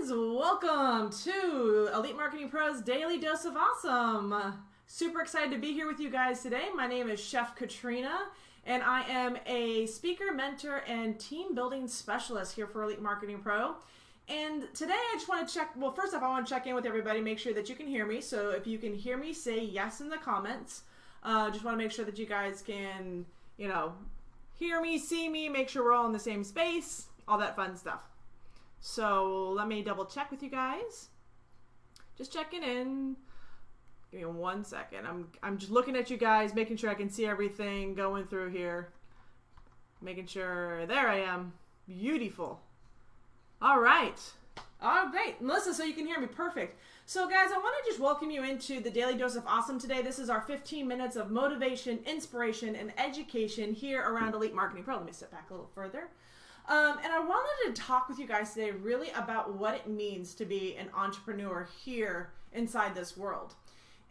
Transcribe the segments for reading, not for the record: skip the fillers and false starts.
guys, welcome to Elite Marketing Pro's Daily Dose of Awesome. Super excited to be here with you guys today. My name is Chef Katrina, and I am a speaker, mentor, and team building specialist here for Elite Marketing Pro. And today I just want to check, well, first off, I want to check in with everybody, make sure that you can hear me. So if you can hear me, say yes in the comments. Just want to make sure that you guys can, hear me, see me, make sure we're all in the same space, all that fun stuff. So let me double check with you guys. Just checking in. Give me 1 second. I'm just looking at you guys, making sure I can see everything going through here. Making sure, there I am. Beautiful. All right. All right, Melissa, so you can hear me. Perfect. So guys, I want to just welcome you into the Daily Dose of Awesome today. This is our 15 minutes of motivation, inspiration, and education here around Elite Marketing Pro. Let me step back a little further. And I wanted to talk with you guys today really about what it means to be an entrepreneur here inside this world.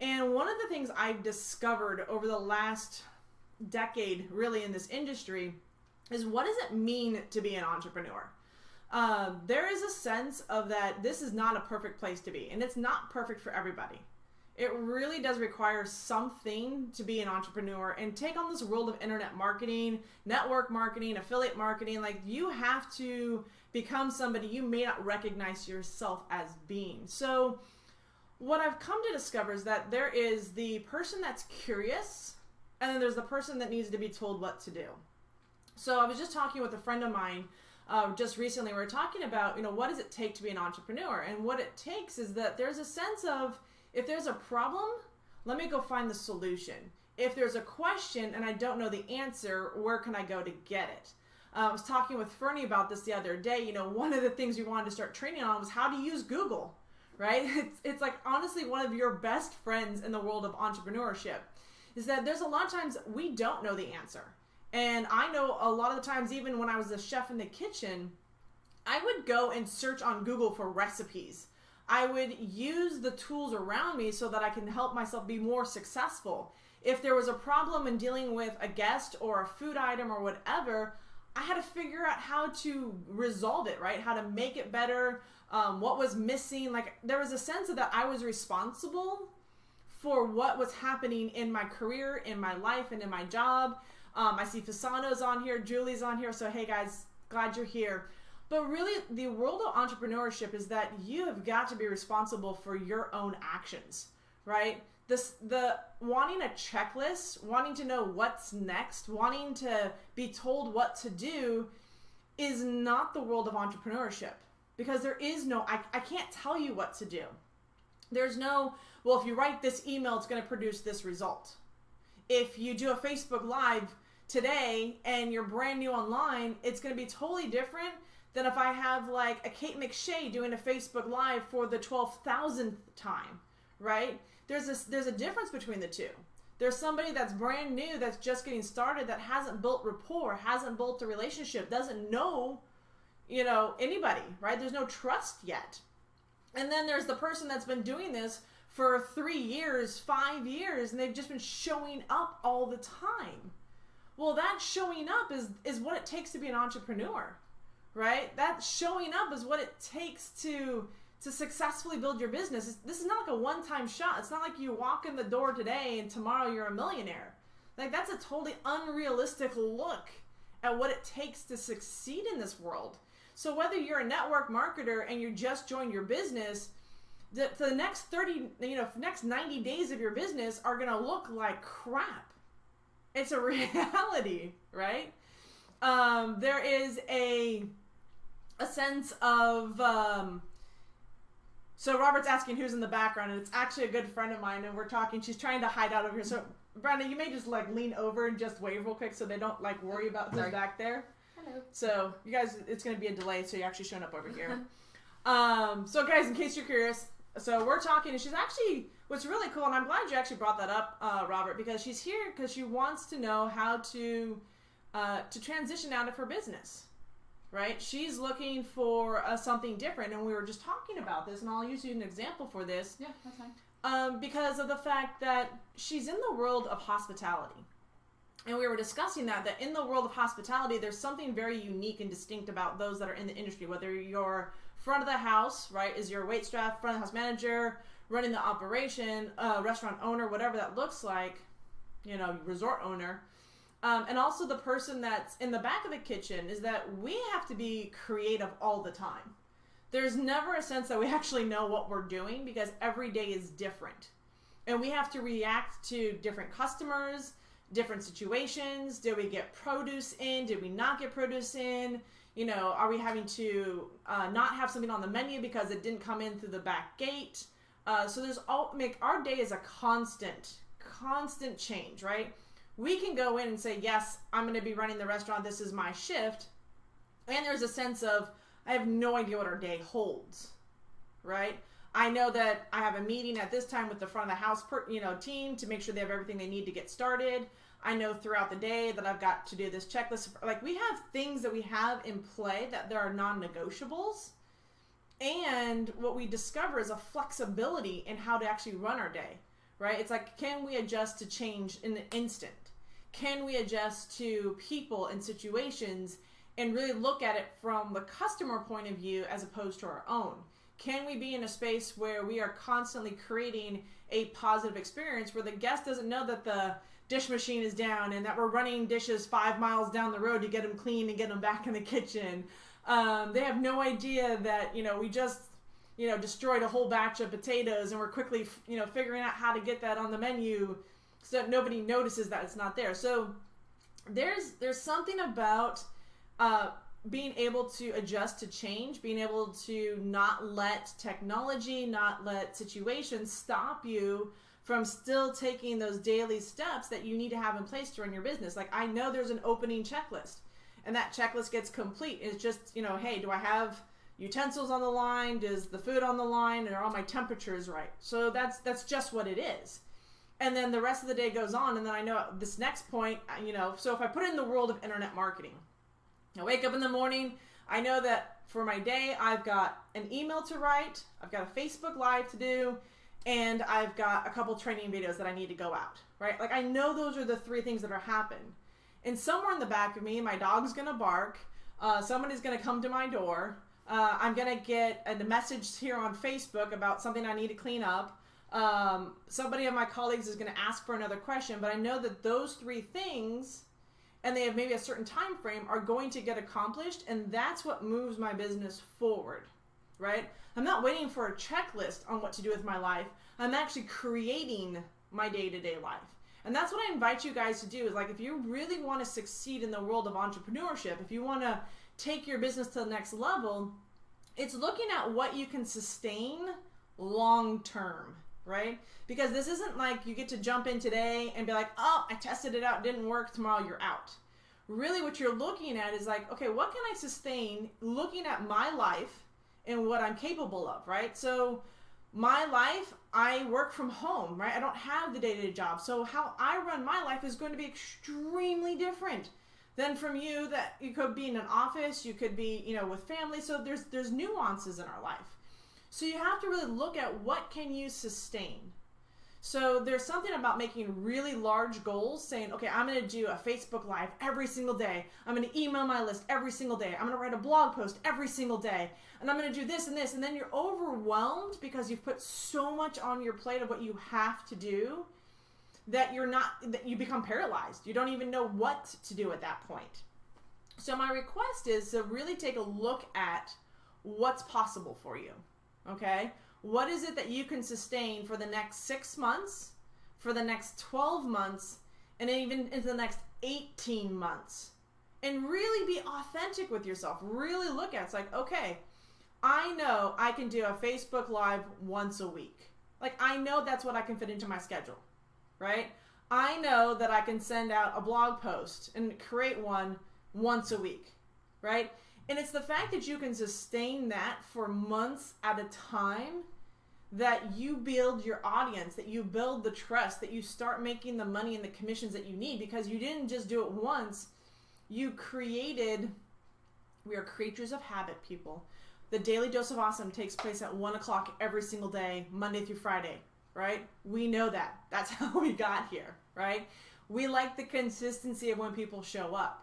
And one of the things I've discovered over the last decade really in this industry is, what does it mean to be an entrepreneur? There is a sense of that this is not a perfect place to be, and it's not perfect for everybody. It really does require something to be an entrepreneur and take on this world of internet marketing, network marketing, affiliate marketing. Like, you have to become somebody you may not recognize yourself as being. So what I've come to discover is that there is the person that's curious, and then there's the person that needs to be told what to do. So I was just talking with a friend of mine just recently. We were talking about, what does it take to be an entrepreneur? And what it takes is that there's a sense of, if there's a problem, let me go find the solution. If there's a question and I don't know the answer, where can I go to get it? I was talking with Fernie about this the other day. One of the things we wanted to start training on was how to use Google, right? It's like, honestly, one of your best friends in the world of entrepreneurship is that there's a lot of times we don't know the answer. And I know a lot of the times, even when I was a chef in the kitchen, I would go and search on Google for recipes. I would use the tools around me so that I can help myself be more successful. If there was a problem in dealing with a guest or a food item or whatever, I had to figure out how to resolve it, right? How to make it better, what was missing. Like, there was a sense of that I was responsible for what was happening in my career, in my life, and in my job. I see Fasano's on here, Julie's on here, so hey guys, glad you're here. But really, the world of entrepreneurship is that you have got to be responsible for your own actions, right? The wanting a checklist, wanting to know what's next, wanting to be told what to do is not the world of entrepreneurship, because there is no, I can't tell you what to do. There's no, well, if you write this email, it's going to produce this result. If you do a Facebook Live today and you're brand new online, it's going to be totally different than if I have like a Kate McShay doing a Facebook Live for the 12,000th time, right? There's a difference between the two. There's somebody that's brand new, that's just getting started, that hasn't built rapport, hasn't built a relationship, doesn't know, anybody, right? There's no trust yet. And then there's the person that's been doing this for 3 years, 5 years, and they've just been showing up all the time. Well, that showing up is what it takes to be an entrepreneur, right? That showing up is what it takes to successfully build your business. This is not like a one-time shot. It's not like you walk in the door today and tomorrow you're a millionaire. Like, that's a totally unrealistic look at what it takes to succeed in this world. So whether you're a network marketer and you just joined your business, the next next 90 days of your business are going to look like crap. It's a reality, right? There is a sense of, so Robert's asking who's in the background, and it's actually a good friend of mine, and we're talking. She's trying to hide out over here. So Brenda, you may just like lean over and just wave real quick so they don't like worry about who's back there. Hello. So you guys, it's going to be a delay, so you're actually showing up over here. So guys, in case you're curious, so we're talking, and she's actually, what's really cool, and I'm glad you actually brought that up, Robert, because she's here because she wants to know how to transition out of her business, right? She's looking for something different, and we were just talking about this, and I'll use you an example for this. Yeah, that's fine. Because of the fact that she's in the world of hospitality. And we were discussing that in the world of hospitality, there's something very unique and distinct about those that are in the industry, whether you're front of the house, right, is your wait staff, front of the house manager, running the operation, restaurant owner, whatever that looks like, resort owner. And also the person that's in the back of the kitchen is that we have to be creative all the time. There's never a sense that we actually know what we're doing because every day is different. And we have to react to different customers, different situations. Did we get produce in? Did we not get produce in? Are we having to not have something on the menu because it didn't come in through the back gate? So our day is a constant change, right? We can go in and say, yes, I'm going to be running the restaurant. This is my shift. And there's a sense of, I have no idea what our day holds, right? I know that I have a meeting at this time with the front of the house, team to make sure they have everything they need to get started. I know throughout the day that I've got to do this checklist. Like, we have things that we have in play that there are non-negotiables. And what we discover is a flexibility in how to actually run our day, right? It's like, can we adjust to change in an instant? Can we adjust to people and situations and really look at it from the customer point of view as opposed to our own? Can we be in a space where we are constantly creating a positive experience where the guest doesn't know that the dish machine is down and that we're running dishes 5 miles down the road to get them clean and get them back in the kitchen? They have no idea that, we just, destroyed a whole batch of potatoes and we're quickly, figuring out how to get that on the menu so that nobody notices that it's not there. So there's something about being able to adjust to change, being able to not let technology, not let situations stop you from still taking those daily steps that you need to have in place to run your business. Like, I know there's an opening checklist, and that checklist gets complete. It's just, hey, do I have utensils on the line? Does the food on the line? Are all my temperatures right? So that's just what it is. And then the rest of the day goes on, and then I know this next point, so if I put it in the world of internet marketing, I wake up in the morning, I know that for my day, I've got an email to write, I've got a Facebook Live to do, and I've got a couple training videos that I need to go out, right? Like, I know those are the 3 things that are happening. And somewhere in the back of me, my dog's going to bark, somebody's going to come to my door, I'm going to get a message here on Facebook about something I need to clean up, somebody of my colleagues is going to ask for another question, but I know that those 3 things, and they have maybe a certain time frame, are going to get accomplished, and that's what moves my business forward, right? I'm not waiting for a checklist on what to do with my life. I'm actually creating my day-to-day life. And that's what I invite you guys to do, is like, if you really want to succeed in the world of entrepreneurship, if you want to take your business to the next level, it's looking at what you can sustain long term, right? Because this isn't like you get to jump in today and be like, oh, I tested it out, didn't work, tomorrow you're out. Really what you're looking at is like, okay, what can I sustain looking at my life and what I'm capable of, right? So my life, I work from home, right? I don't have the day-to-day job. So how I run my life is going to be extremely different than from you, that you could be in an office, you could be, with family. So there's nuances in our life. So you have to really look at what can you sustain. So there's something about making really large goals, saying, okay, I'm going to do a Facebook Live every single day. I'm going to email my list every single day. I'm going to write a blog post every single day. And I'm going to do this and this. And then you're overwhelmed because you've put so much on your plate of what you have to do that you become paralyzed. You don't even know what to do at that point. So my request is to really take a look at what's possible for you. Okay? What is it that you can sustain for the next 6 months, for the next 12 months, and even into the next 18 months? And really be authentic with yourself. Really look at it. It's like, okay, I know I can do a Facebook Live once a week. Like, I know that's what I can fit into my schedule, right? I know that I can send out a blog post and create one once a week, right? And it's the fact that you can sustain that for months at a time that you build your audience, that you build the trust, that you start making the money and the commissions that you need, because you didn't just do it once. You created, we are creatures of habit, people. The Daily Dose of Awesome takes place at 1 o'clock every single day, Monday through Friday, right? We know that. That's how we got here, right? We like the consistency of when people show up.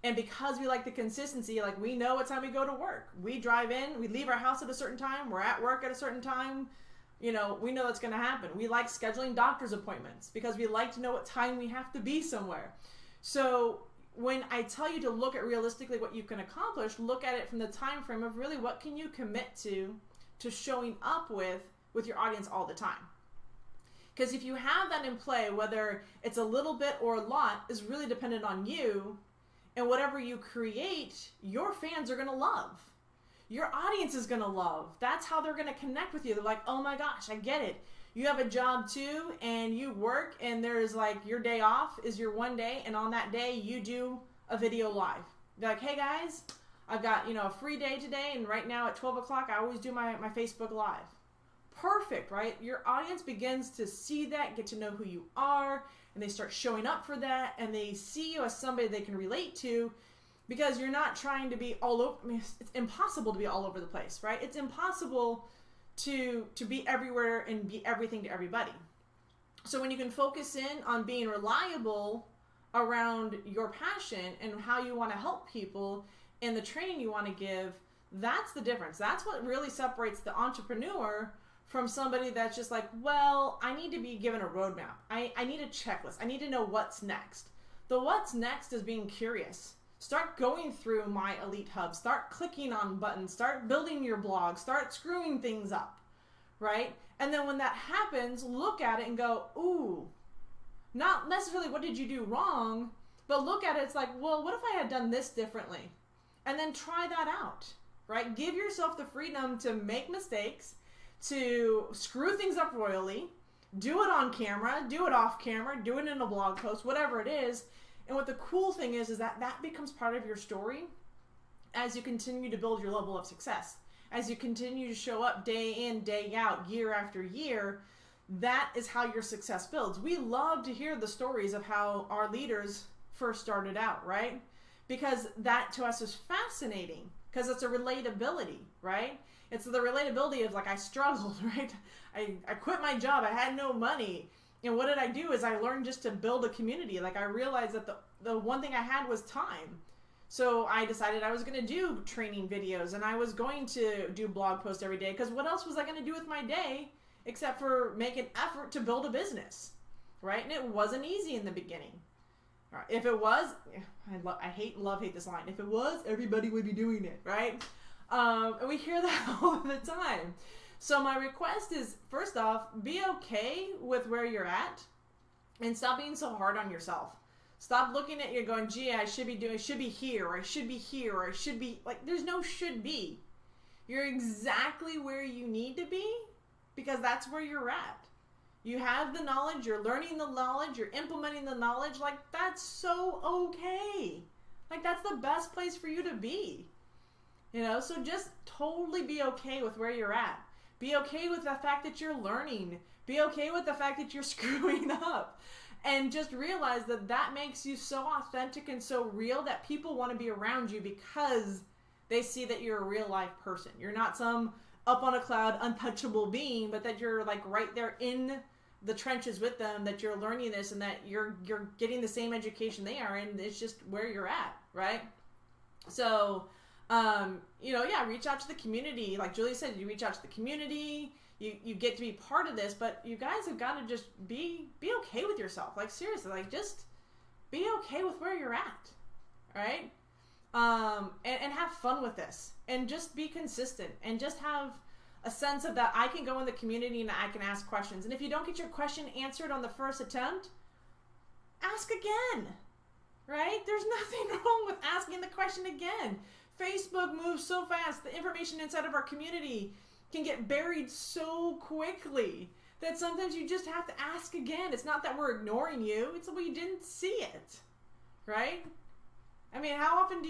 And because we like the consistency, like we know what time we go to work. We drive in, we leave our house at a certain time, we're at work at a certain time. You know, we know that's going to happen. We like scheduling doctor's appointments because we like to know what time we have to be somewhere. So when I tell you to look at realistically what you can accomplish, look at it from the time frame of really what can you commit to showing up with your audience all the time. Because if you have that in play, whether it's a little bit or a lot, is really dependent on you. And whatever you create, your fans are going to love. Your audience is going to love. That's how they're going to connect with you. They're like, oh my gosh, I get it. You have a job too, and you work, and there's like your day off is your one day, and on that day you do a video live. They're like, hey guys, I've got, a free day today, and right now at 12 o'clock I always do my Facebook Live. Perfect, right? Your audience begins to see that, get to know who you are, and they start showing up for that, and they see you as somebody they can relate to, because you're not trying to be all over. I mean, it's impossible to be all over the place, right? It's impossible to be everywhere and be everything to everybody. So when you can focus in on being reliable around your passion and how you want to help people and the training you want to give, that's the difference. That's what really separates the entrepreneur from somebody that's just like, well, I need to be given a roadmap. I need a checklist. I need to know what's next. The what's next is being curious. Start going through My Elite Hub. Start clicking on buttons. Start building your blog. Start screwing things up, right? And then when that happens, look at it and go, ooh, not necessarily what did you do wrong, but look at it. It's like, well, what if I had done this differently? And then try that out, right? Give yourself the freedom to make mistakes, to screw things up royally, do it on camera, do it off camera, do it in a blog post, whatever it is. And what the cool thing is that becomes part of your story as you continue to build your level of success. As you continue to show up day in, day out, year after year, that is how your success builds. We love to hear the stories of how our leaders first started out, right? Because that to us is fascinating, because it's a relatability, right? It's the relatability of like, I struggled, right? I quit my job. I had no money. And what did I do is I learned just to build a community. Like I realized that the one thing I had was time. So I decided I was going to do training videos and I was going to do blog posts every day, because what else was I going to do with my day except for make an effort to build a business, right? And it wasn't easy in the beginning. All right. If it was, I love hate this line. If it was, everybody would be doing it, right? And we hear that all the time. So my request is, first off, be okay with where you're at and stop being so hard on yourself. Stop looking at you going, gee, I should be here, or I should be here, or I should be, like, there's no should be. You're exactly where you need to be, because that's where you're at. You have the knowledge, you're learning the knowledge, you're implementing the knowledge, like, that's so okay. Like, that's the best place for you to be. So just totally be okay with where you're at. Be okay with the fact that you're learning. Be okay with the fact that you're screwing up. And just realize that makes you so authentic and so real that people want to be around you, because they see that you're a real life person. You're not some up on a cloud, untouchable being, but that you're like right there in the trenches with them, that you're learning this and that you're getting the same education they are, and it's just where you're at, right? So, reach out to the community. Like Julie said, you reach out to the community, you get to be part of this, but you guys have got to just be okay with yourself. Like seriously, like just be okay with where you're at, right? And have fun with this, and just be consistent, and just have a sense of that I can go in the community and I can ask questions. And if you don't get your question answered on the first attempt, ask again, right? There's nothing wrong with asking the question again. Facebook moves so fast. The information inside of our community can get buried so quickly that sometimes you just have to ask again. It's not that we're ignoring you. It's that we didn't see it, right? I mean, how often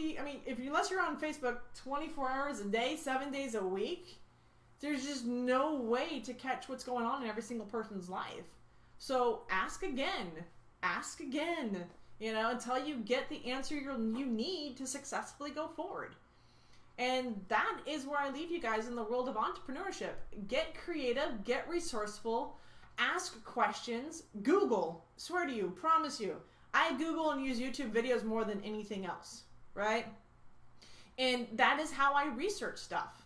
unless you're on Facebook 24 hours a day, 7 days a week, there's just no way to catch what's going on in every single person's life. So ask again, until you get the answer you need to successfully go forward. And that is where I leave you guys in the world of entrepreneurship. Get creative, get resourceful, ask questions, Google. Swear to you, promise you, I Google and use YouTube videos more than anything else. right? And that is how I research stuff.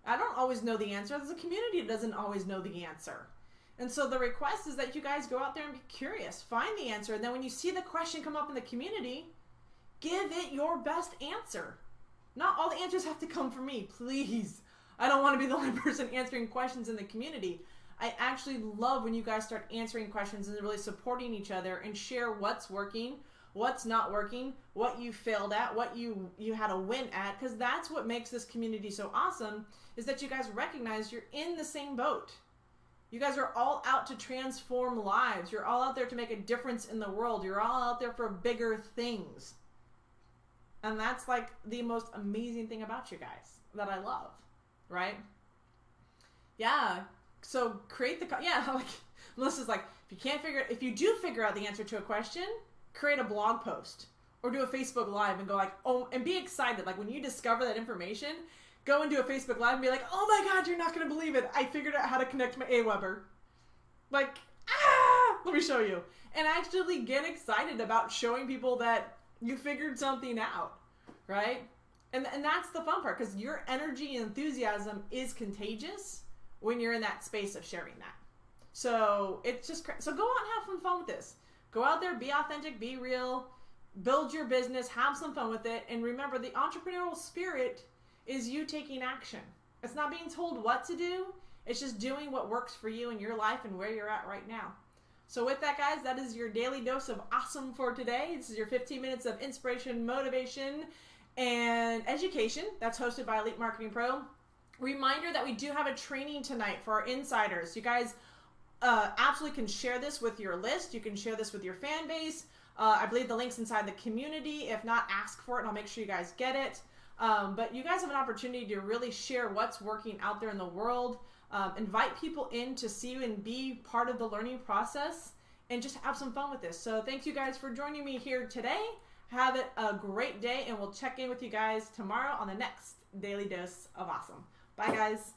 I don't always know the answer. There's a community that doesn't always know the answer. And so the request is that you guys go out there and be curious, find the answer, and then when you see the question come up in the community, give it your best answer. Not all the answers have to come from me, please. I don't want to be the only person answering questions in the community. I actually love when you guys start answering questions and really supporting each other and share what's working, what's not working, what you failed at, what you had a win at, because that's what makes this community so awesome, is that you guys recognize you're in the same boat. You guys are all out to transform lives. You're all out there to make a difference in the world. You're all out there for bigger things. And that's like the most amazing thing about you guys that I love, right? Yeah. So create the, like Melissa's like, if you do figure out the answer to a question, create a blog post or do a Facebook Live and go like, oh, and be excited. Like when you discover that information, go and do a Facebook Live and be like, oh my God, you're not going to believe it. I figured out how to connect my Aweber. Like, let me show you. And actually get excited about showing people that you figured something out, right? And that's the fun part, because your energy and enthusiasm is contagious when you're in that space of sharing that. So it's just, so go out and have some fun with this. Go out there, be authentic, be real, build your business, have some fun with it. And remember, the entrepreneurial spirit is you taking action. It's not being told what to do. It's just doing what works for you in your life and where you're at right now. So with that, guys, that is your daily dose of awesome for today. This is your 15 minutes of inspiration, motivation, and education that's hosted by Elite Marketing Pro. Reminder that we do have a training tonight for our insiders. You guys absolutely can share this with your list. You can share this with your fan base. I believe the link's inside the community. If not, ask for it and I'll make sure you guys get it. But you guys have an opportunity to really share what's working out there in the world. Invite people in to see you and be part of the learning process and just have some fun with this. So thank you guys for joining me here today. Have a great day, and we'll check in with you guys tomorrow on the next Daily Dose of Awesome. Bye, guys.